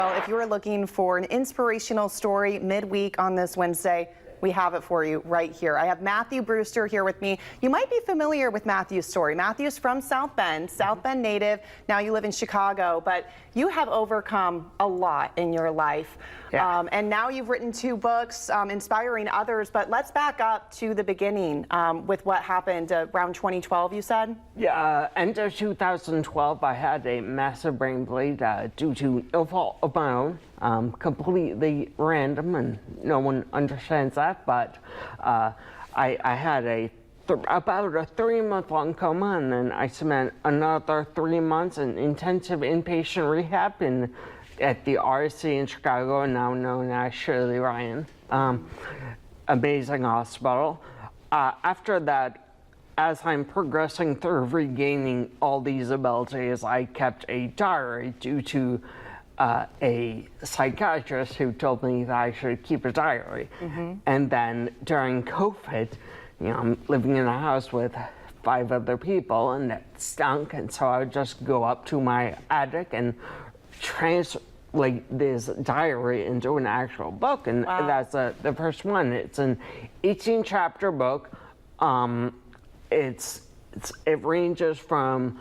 Well, if you are looking for an inspirational story midweek on this Wednesday, we have it for you right here. I have Matthew Brewster here with me. You might be familiar with Matthew's story. Matthew's from South Bend native. Now you live in Chicago, but you have overcome a lot in your life. Yeah. And now you've written 2 books, inspiring others. But let's back up to the beginning with what happened around 2012, you said? Yeah, end of 2012, I had a massive brain bleed due to no fault of my own. Completely random, and no one understands that, but I had about a 3-month-long coma, and then I spent another 3 months in intensive inpatient rehab at the RC in Chicago, now known as Shirley Ryan. Amazing hospital. After that, as I'm progressing through regaining all these abilities, I kept a diary due to a psychiatrist who told me that I should keep a diary. And then during COVID, you know, I'm living in a house with 5 other people, and it stunk, and so I would just go up to my attic and translate this diary into an actual book, and that's the first one. It's an 18-chapter book. It ranges from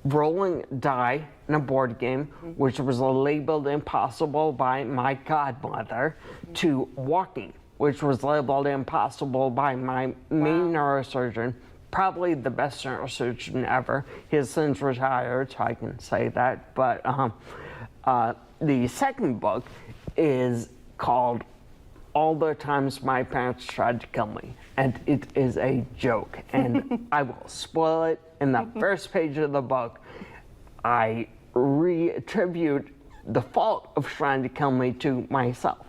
rolling die in a board game, which was labeled impossible by my godmother, to walking, which was labeled impossible by my main neurosurgeon, probably the best neurosurgeon ever. He has since retired, so I can say that. But the second book is called All the Times My Parents Tried to Kill Me, and it is a joke, and I will spoil it. In the first page of the book, I reattribute the fault of trying to kill me to myself,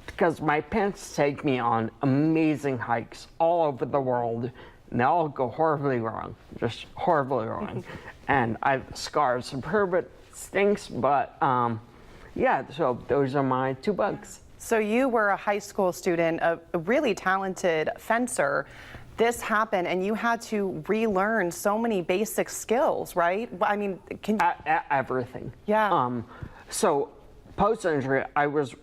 because my parents take me on amazing hikes all over the world, and they all go horribly wrong, just horribly wrong. And I have scars to prove it. Stinks, but yeah, so those are my 2 books. So you were a high school student, a really talented fencer. This happened, and you had to relearn so many basic skills, right? I mean, everything. Yeah. So post-injury, I was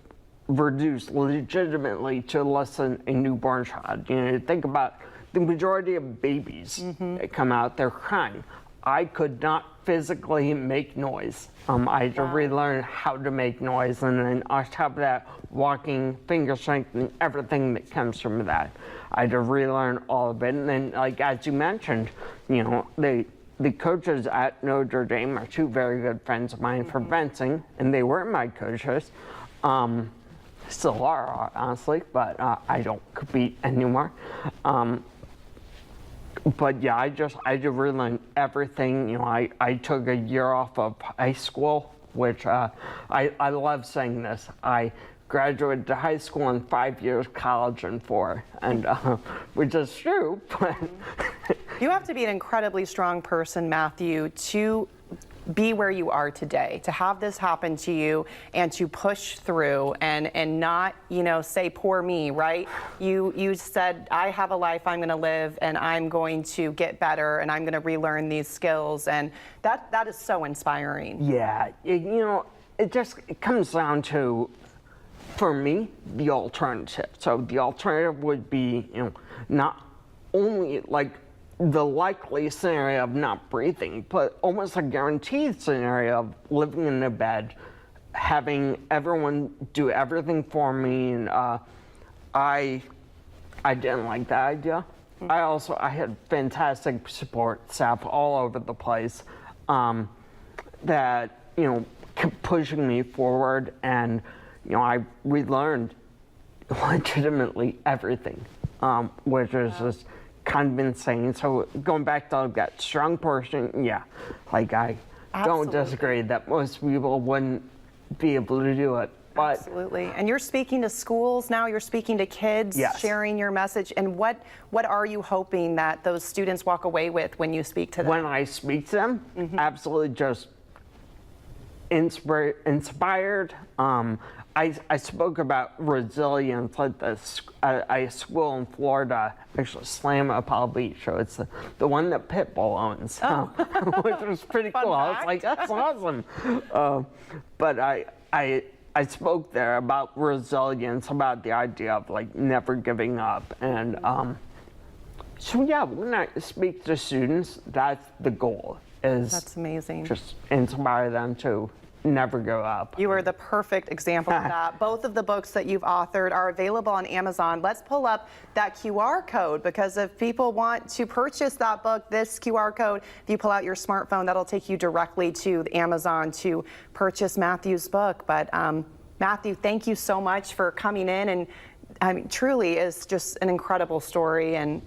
reduced legitimately to less than a newborn child. You know, think about the majority of babies that come out, they're crying. I could not physically make noise. I had to relearn how to make noise, and then on top of that, walking, finger strength, and everything that comes from that. I had to relearn all of it. And then, like, as you mentioned, you know, the coaches at Notre Dame are 2 very good friends of mine for fencing, and they were my coaches. Still are, honestly, but I don't compete anymore. But yeah, I had to relearn everything. You know, I took a year off of high school, which I love saying this. I graduated to high school in 5 years, college in 4, and which is true. But you have to be an incredibly strong person, Matthew, to be where you are today, to have this happen to you and to push through and not, you know, say poor me, right? You said, I have a life I'm going to live, and I'm going to get better, and I'm going to relearn these skills, and that is so inspiring. Yeah, you know, it comes down to, for me, the alternative. So the alternative would be, you know, not only like the likely scenario of not breathing, but almost a guaranteed scenario of living in a bed, having everyone do everything for me, and I didn't like that idea. I had fantastic support staff all over the place that, you know, kept pushing me forward, and, you know, I relearned legitimately everything, which is just kind of insane. So going back to that strong portion, yeah, like I don't disagree that most people wouldn't be able to do it. But absolutely. And you're speaking to schools now, you're speaking to kids, sharing your message. And what are you hoping that those students walk away with when you speak to them? When I speak to them, absolutely just inspired. I spoke about resilience at a school in Florida, actually Slam Apollo Beach. So it's the one that Pitbull owns, which was pretty cool. I was like, that's awesome. But I I spoke there about resilience, about the idea of like never giving up, and so yeah, when I speak to students, that's the goal. That's amazing. Just inspire them to never go up. You are the perfect example of that. Both of the books that you've authored are available on Amazon. Let's pull up that QR code, because if people want to purchase that book, this QR code, if you pull out your smartphone, that'll take you directly to Amazon to purchase Matthew's book. But Matthew, thank you so much for coming in, and I mean, truly is just an incredible story, and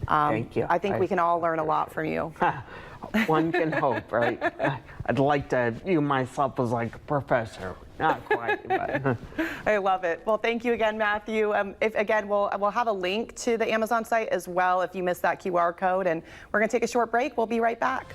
Thank you. I think we can all learn a lot from you. One can hope, right? I'd like to view myself as like a professor. Not quite, but. I love it. Well, thank you again, Matthew. We'll have a link to the Amazon site as well if you missed that QR code. And we're going to take a short break. We'll be right back.